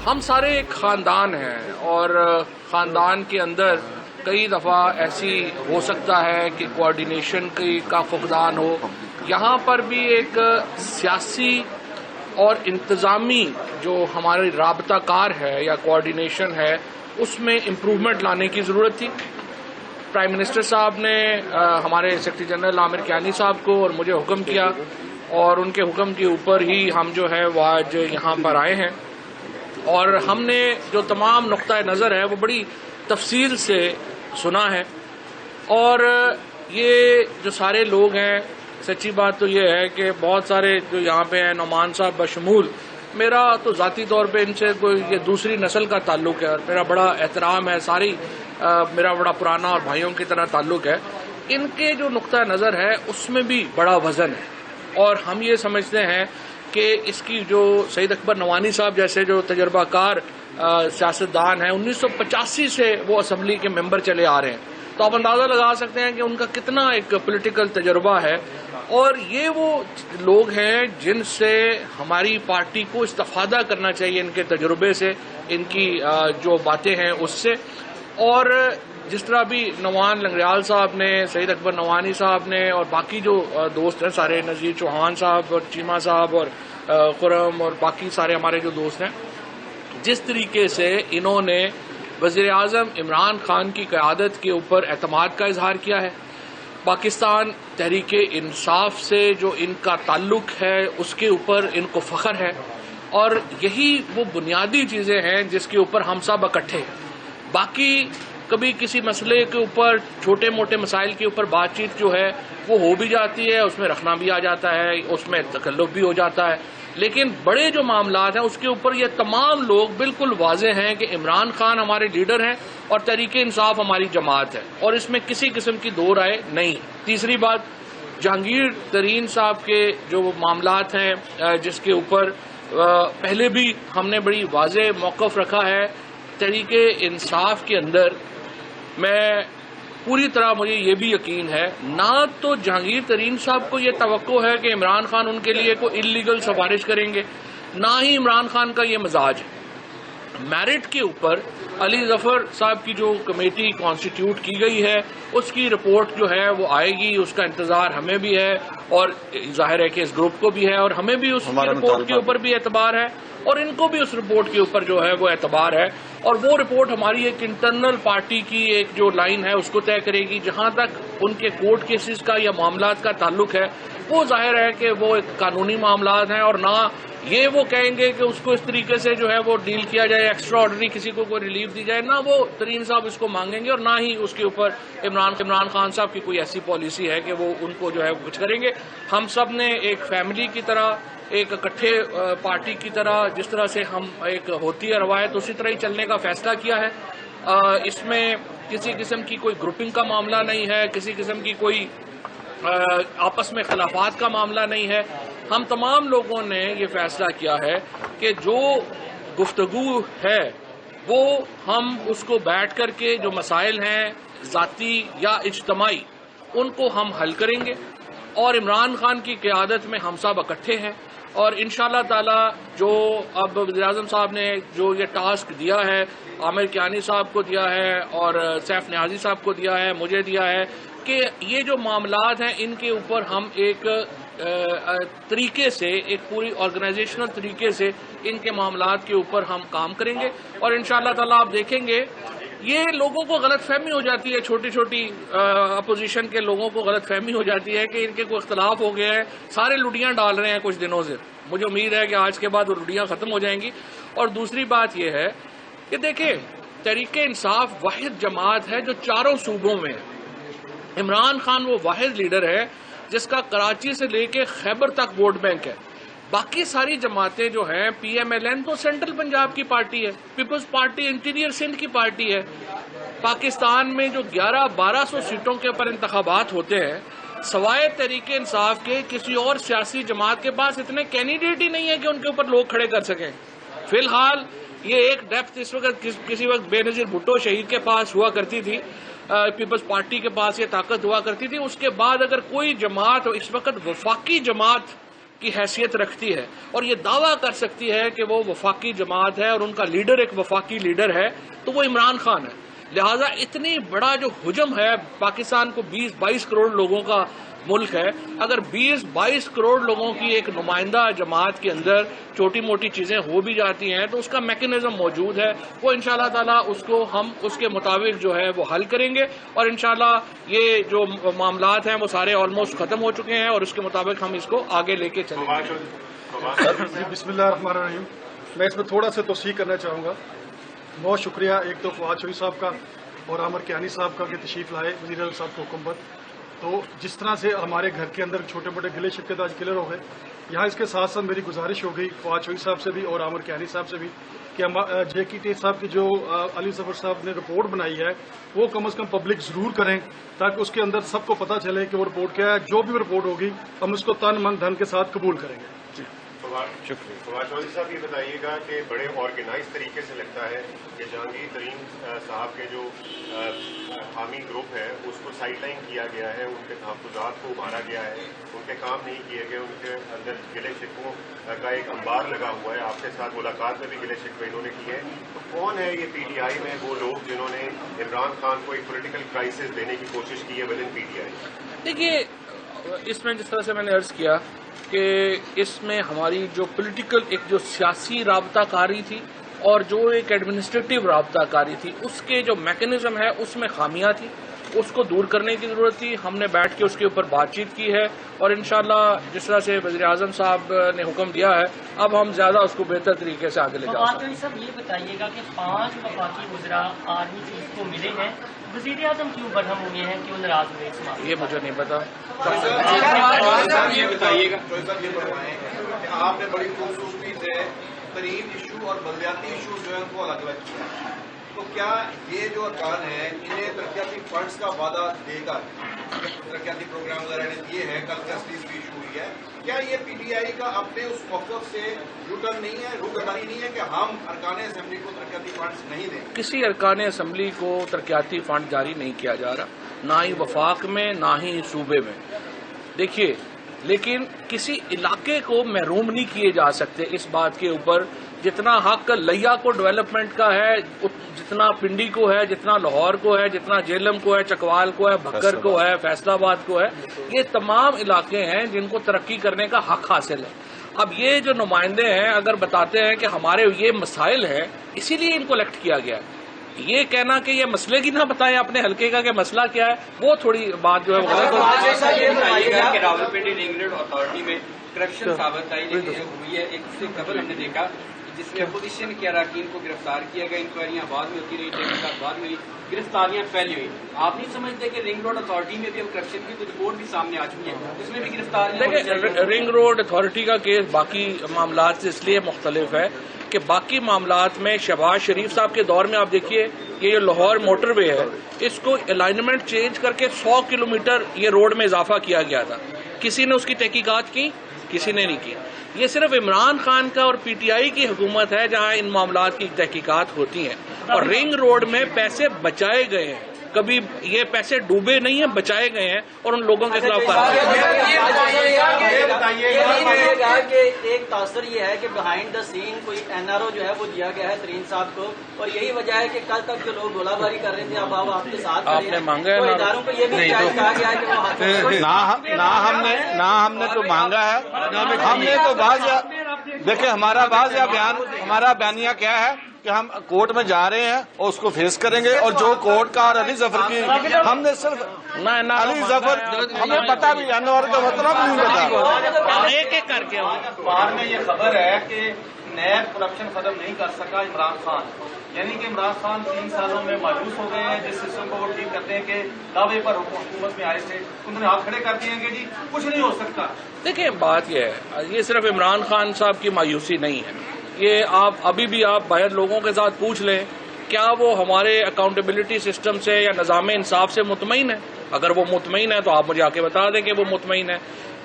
ہم سارے ایک خاندان ہیں اور خاندان کے اندر کئی دفعہ ایسی ہو سکتا ہے کہ کوآرڈینیشن کا فقدان ہو. یہاں پر بھی ایک سیاسی اور انتظامی جو ہماری رابطہ کار ہے یا کوآرڈینیشن ہے اس میں امپروومنٹ لانے کی ضرورت تھی. پرائم منسٹر صاحب نے ہمارے سیکرٹری جنرل عامر کیانی صاحب کو اور مجھے حکم کیا اور ان کے حکم کے اوپر ہی ہم جو ہے وہ آج یہاں پر آئے ہیں اور ہم نے جو تمام نقطۂ نظر ہے وہ بڑی تفصیل سے سنا ہے. اور یہ جو سارے لوگ ہیں سچی بات تو یہ ہے کہ بہت سارے جو یہاں پہ ہیں نعمان صاحب بشمول میرا تو ذاتی طور پہ ان سے کوئی یہ دوسری نسل کا تعلق ہے اور میرا بڑا احترام ہے, ساری میرا بڑا پرانا اور بھائیوں کی طرح تعلق ہے. ان کے جو نقطہ نظر ہے اس میں بھی بڑا وزن ہے اور ہم یہ سمجھتے ہیں کہ اس کی جو سید اکبر نوانی صاحب جیسے جو تجربہ کار سیاستدان ہیں 1985 سے وہ اسمبلی کے ممبر چلے آ رہے ہیں, تو آپ اندازہ لگا سکتے ہیں کہ ان کا کتنا ایک پولیٹیکل تجربہ ہے. اور یہ وہ لوگ ہیں جن سے ہماری پارٹی کو استفادہ کرنا چاہیے, ان کے تجربے سے, ان کی جو باتیں ہیں اس سے. اور جس طرح بھی نوان لنگریال صاحب نے, سید اکبر نوانی صاحب نے اور باقی جو دوست ہیں سارے, نذیر چوہان صاحب اور چیمہ صاحب اور خرم اور باقی سارے ہمارے جو دوست ہیں, جس طریقے سے انہوں نے وزیر اعظم عمران خان کی قیادت کے اوپر اعتماد کا اظہار کیا ہے, پاکستان تحریک انصاف سے جو ان کا تعلق ہے اس کے اوپر ان کو فخر ہے, اور یہی وہ بنیادی چیزیں ہیں جس کے اوپر ہم سب اکٹھے ہیں. باقی کبھی کسی مسئلے کے اوپر, چھوٹے موٹے مسائل کے اوپر بات چیت جو ہے وہ ہو بھی جاتی ہے, اس میں رکھنا بھی آ جاتا ہے, اس میں تکلف بھی ہو جاتا ہے, لیکن بڑے جو معاملات ہیں اس کے اوپر یہ تمام لوگ بالکل واضح ہیں کہ عمران خان ہمارے لیڈر ہیں اور تحریک انصاف ہماری جماعت ہے, اور اس میں کسی قسم کی دو رائے نہیں. تیسری بات, جہانگیر ترین صاحب کے جو معاملات ہیں جس کے اوپر پہلے بھی ہم نے بڑی واضح موقف رکھا ہے تحریک انصاف کے اندر, میں پوری طرح مجھے یہ بھی یقین ہے نہ تو جہانگیر ترین صاحب کو یہ توقع ہے کہ عمران خان ان کے لیے کوئی انلیگل سفارش کریں گے, نہ ہی عمران خان کا یہ مزاج ہے. میرٹ کے اوپر علی ظفر صاحب کی جو کمیٹی کانسٹیٹیوٹ کی گئی ہے اس کی رپورٹ جو ہے وہ آئے گی, اس کا انتظار ہمیں بھی ہے اور ظاہر ہے کہ اس گروپ کو بھی ہے, اور ہمیں بھی اس رپورٹ کے اوپر بھی اعتبار ہے اور ان کو بھی اس رپورٹ کے اوپر جو ہے وہ اعتبار ہے. اور وہ رپورٹ ہماری ایک انٹرنل پارٹی کی ایک جو لائن ہے اس کو طے کرے گی. جہاں تک ان کے کورٹ کیسز کا یا معاملات کا تعلق ہے وہ ظاہر ہے کہ وہ ایک قانونی معاملات ہیں, اور نہ یہ وہ کہیں گے کہ اس کو اس طریقے سے جو ہے وہ ڈیل کیا جائے, ایکسٹرا آرڈنری کسی کو کوئی ریلیف دی جائے, نہ وہ ترین صاحب اس کو مانگیں گے اور نہ ہی اس کے اوپر عمران خان صاحب کی کوئی ایسی پالیسی ہے کہ وہ ان کو جو ہے کچھ کریں گے. ہم سب نے ایک فیملی کی طرح, ایک اکٹھے پارٹی کی طرح, جس طرح سے ہم ایک ہوتی ہے روایت اسی طرح ہی چلنے کا فیصلہ کیا ہے. اس میں کسی قسم کی کوئی گروپنگ کا معاملہ نہیں ہے, کسی قسم کی کوئی آپس میں خلافات کا معاملہ نہیں ہے. ہم تمام لوگوں نے یہ فیصلہ کیا ہے کہ جو گفتگو ہے وہ ہم اس کو بیٹھ کر کے جو مسائل ہیں ذاتی یا اجتماعی ان کو ہم حل کریں گے, اور عمران خان کی قیادت میں ہم سب اکٹھے ہیں. اور انشاءاللہ تعالی جو اب وزیر اعظم صاحب نے جو یہ ٹاسک دیا ہے, عامر کیانی صاحب کو دیا ہے اور سیف نیازی صاحب کو دیا ہے, مجھے دیا ہے, کہ یہ جو معاملات ہیں ان کے اوپر ہم ایک طریقے سے, ایک پوری آرگنائزیشنل طریقے سے ان کے معاملات کے اوپر ہم کام کریں گے. اور انشاءاللہ تعالی آپ دیکھیں گے یہ لوگوں کو غلط فہمی ہو جاتی ہے, چھوٹی چھوٹی اپوزیشن کے لوگوں کو غلط فہمی ہو جاتی ہے کہ ان کے کوئی اختلاف ہو گیا ہے, سارے لڈیاں ڈال رہے ہیں کچھ دنوں سے. مجھے امید ہے کہ آج کے بعد وہ لڈیاں ختم ہو جائیں گی. اور دوسری بات یہ ہے کہ دیکھیں تحریک انصاف واحد جماعت ہے جو چاروں صوبوں میں ہے. عمران خان وہ واحد لیڈر ہے جس کا کراچی سے لے کے خیبر تک ووٹ بینک ہے. باقی ساری جماعتیں جو ہیں, پی ایم ایل این تو سینٹرل پنجاب کی پارٹی ہے, پیپلز پارٹی انٹیریئر سندھ کی پارٹی ہے. پاکستان میں جو 1100-1200 سیٹوں کے اوپر انتخابات ہوتے ہیں, سوائے تحریک انصاف کے کسی اور سیاسی جماعت کے پاس اتنے کینڈیڈیٹ ہی نہیں ہے کہ ان کے اوپر لوگ کھڑے کر سکیں. فی الحال یہ ایک ڈیپتھ اس وقت کسی وقت بے نظیر بھٹو شہید کے پاس ہوا کرتی تھی, پیپلز پارٹی کے پاس یہ طاقت ہوا کرتی تھی. اس کے بعد اگر کوئی جماعت اس وقت وفاقی جماعت کی حیثیت رکھتی ہے اور یہ دعویٰ کر سکتی ہے کہ وہ وفاقی جماعت ہے اور ان کا لیڈر ایک وفاقی لیڈر ہے تو وہ عمران خان ہے. لہٰذا اتنی بڑا جو حجم ہے، پاکستان کو 20-22 کروڑ لوگوں کا ملک ہے، اگر 20-22 کروڑ لوگوں کی ایک نمائندہ جماعت کے اندر چھوٹی موٹی چیزیں ہو بھی جاتی ہیں تو اس کا میکینزم موجود ہے. وہ انشاءاللہ تعالی اس کو ہم اس کے مطابق جو ہے وہ حل کریں گے اور انشاءاللہ یہ جو معاملات ہیں وہ سارے آلموسٹ ختم ہو چکے ہیں اور اس کے مطابق ہم اس کو آگے لے کے چلیں گے. بسم اللہ الرحمن الرحیم. میں اس میں تھوڑا سا توسیع کرنا چاہوں گا. بہت شکریہ ایک تو فواد شوقی صاحب کا اور عامر کیانی صاحب کا کہ تشریف لائے وزیر اعظم صاحب کو حکم پر. تو جس طرح سے ہمارے گھر کے اندر چھوٹے موٹے گلے شکوے آج کلیئر ہو گئے، یہاں اس کے ساتھ ساتھ میری گزارش ہو گئی فواد شوقی صاحب سے بھی اور عامر کیانی صاحب سے بھی کہ جے کی ٹی صاحب کی جو علی ظفر صاحب نے رپورٹ بنائی ہے وہ کم از کم پبلک ضرور کریں تاکہ اس کے اندر سب کو پتہ چلے کہ وہ رپورٹ کیا ہے. جو بھی رپورٹ ہوگی ہم اس کو تن من دھن کے ساتھ قبول کریں گے. شکریہ. فواد چودھری صاحب یہ بتائیے گا کہ بڑے آرگنائز طریقے سے لگتا ہے کہ جہانگیر ترین صاحب کے جو حامی گروپ ہے اس کو سائڈ لائن کیا گیا ہے، ان کے تحفظات کو ابھارا گیا ہے، ان کے کام نہیں کیے گئے، ان کے اندر گلے شکووں کا ایک انبار لگا ہوا ہے. آپ کے ساتھ ملاقات میں بھی گلے شکوے انہوں نے کیے ہیں. تو کون ہے یہ پی ٹی آئی میں وہ لوگ جنہوں نے عمران خان کو ایک پولیٹیکل کرائسس دینے کی کوشش کی ہے with in P T I? دیکھیے اس میں جس طرح سے میں نے عرض کیا کہ اس میں ہماری جو پولیٹیکل ایک جو سیاسی رابطہ کاری تھی اور جو ایک ایڈمنسٹریٹو رابطہ کاری تھی اس کے جو میکینزم ہے اس میں خامیاں تھی، اس کو دور کرنے کی ضرورت تھی. ہم نے بیٹھ کے اس کے اوپر بات چیت کی ہے اور انشاءاللہ جس طرح سے وزیر اعظم صاحب نے حکم دیا ہے اب ہم زیادہ اس کو بہتر طریقے سے آگے لے جا سکتے ہیں. صاحب یہ بتائیے گا کہ 5 وفاقی وزراء آرمی چیف کو ملے ہیں، وزیر اعظم کیوں برہم ہوئے ہیں، کیوں ناراض ہوئے اس معاملے؟ یہ مجھے نہیں پتا. یہ بتائیے گا کہ آپ نے بڑی خوبصورتی سے ترین ایشو اور بلدیاتی ایشو جو ہے ان کو الگ الگ کیا، تو کیا یہ جو ارکان ہیں انہیں ترقیاتی فنڈز کا وعدہ دے گا؟ ترقیاتی پروگرام وغیرہ نے دیے ہیں، کل جسٹس بھی ایشو ہوئی ہے، کیا یہ پی ٹی آئی کا اپنے اس موقف سے یو ٹرن نہیں ہے، روگردانی نہیں ہے کہ ہم ارکان اسمبلی کو ترقیاتی فنڈز نہیں دیں؟ کسی ارکان اسمبلی کو ترقیاتی فنڈ جاری نہیں کیا جا رہا، نہ ہی وفاق میں نہ ہی صوبے میں. دیکھیے لیکن کسی علاقے کو محروم نہیں کیے جا سکتے اس بات کے اوپر. جتنا حق لیا کو ڈیولپمنٹ کا ہے، جتنا پنڈی کو ہے، جتنا لاہور کو ہے، جتنا جہلم کو ہے، چکوال کو ہے، بھکر کو ہے، فیصل آباد کو ہے، یہ تمام علاقے ہیں جن کو ترقی کرنے کا حق حاصل ہے. اب یہ جو نمائندے ہیں اگر بتاتے ہیں کہ ہمارے یہ مسائل ہیں اسی لیے ان کو الیکٹ کیا گیا ہے، یہ کہنا کہ یہ مسئلے کی نہ بتائیں اپنے حلقے کا کہ مسئلہ کیا ہے وہ تھوڑی بات جو ہے راولپنڈی رنگ روڈ اتھارٹی میں کرپشن ثابت ہوئی ہے. ایک سے قبل ہم نے دیکھا جس میں اپوزیشن کے اراکین کو گرفتار کیا گیا، انکوائریاں بعد میں ہوتی رہی، تحقیقات بعد میں ہوئی، گرفتاریاں پھیلی ہوئی. آپ نہیں سمجھتے کہ رنگ روڈ اتھارٹی میں بھی اب کرپشن کی کچھ رپورٹ بھی سامنے آ چکی ہے، اس میں بھی گرفتاریاں؟ رنگ روڈ اتھارٹی کا کیس باقی معاملات سے اس لیے مختلف ہے کہ باقی معاملات میں شہباز شریف صاحب کے دور میں آپ دیکھیے یہ جو لاہور موٹر وے ہے اس کو الائنمنٹ چینج کر کے 100 کلومیٹر یہ روڈ میں اضافہ کیا گیا تھا. کسی نے اس کی تحقیقات کی؟ کسی نے نہیں کی. یہ صرف عمران خان کا اور پی ٹی آئی کی حکومت ہے جہاں ان معاملات کی تحقیقات ہوتی ہیں اور رنگ روڈ میں پیسے بچائے گئے ہیں، کبھی یہ پیسے ڈوبے نہیں ہیں، بچائے گئے ہیں اور ان لوگوں کے خلاف ایک تاثر یہ ہے کہ بہائنڈ دا سین کوئی این آر او جو ہے وہ دیا گیا ہے ترین صاحب کو اور یہی وجہ ہے کہ کل تک جو لوگ گولہ باری کر رہے تھے اب آپ کے ساتھ آپ نے مانگا ہے اداروں کو یہ بھی کہا گیا ہے کہ نہ ہم نے تو مانگا ہے، ہم نے تو دیکھیں ہمارا بیانیہ کیا ہے کہ ہم کورٹ میں جا رہے ہیں اور اس کو فیس کریں گے اور جو کورٹ کا اور علی ظفر کی ہم نے صرف علی ظفر ہمیں پتا بھی انور کا مطلب نہیں پتا ایک ایک کر کے اخبار میں یہ خبر ہے کہ نیب کرپشن ختم نہیں کر سکا عمران خان، یعنی کہ عمران خان 3 سالوں میں مایوس ہو گئے ہیں. جس سسٹم کو وہ ٹھیک کرتے ہیں کہ دعوے پر حکومت میں آئے تھے انہوں نے ہاتھ کھڑے کر دیے کہ جی کچھ نہیں ہو سکتا. دیکھیں بات یہ ہے یہ صرف عمران خان صاحب کی مایوسی نہیں ہے، یہ آپ ابھی بھی آپ باہر لوگوں کے ساتھ پوچھ لیں کیا وہ ہمارے اکاؤنٹیبلٹی سسٹم سے یا نظام انصاف سے مطمئن ہے. اگر وہ مطمئن ہے تو آپ مجھے آ کے بتا دیں کہ وہ مطمئن ہے.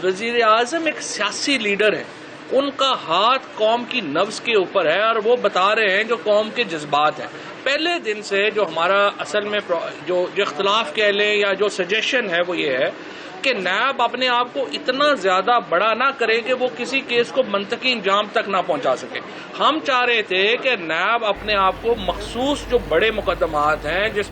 وزیر اعظم ایک سیاسی لیڈر ہے، ان کا ہاتھ قوم کی نبض کے اوپر ہے اور وہ بتا رہے ہیں جو قوم کے جذبات ہیں. پہلے دن سے جو ہمارا اصل میں جو اختلاف کہہ لیں یا جو سجیشن ہے وہ یہ ہے کہ نیب اپنے آپ کو اتنا زیادہ بڑا نہ کرے کہ وہ کسی کیس کو منطقی انجام تک نہ پہنچا سکے. ہم چاہ رہے تھے کہ نیب اپنے آپ کو مخصوص جو بڑے مقدمات ہیں جس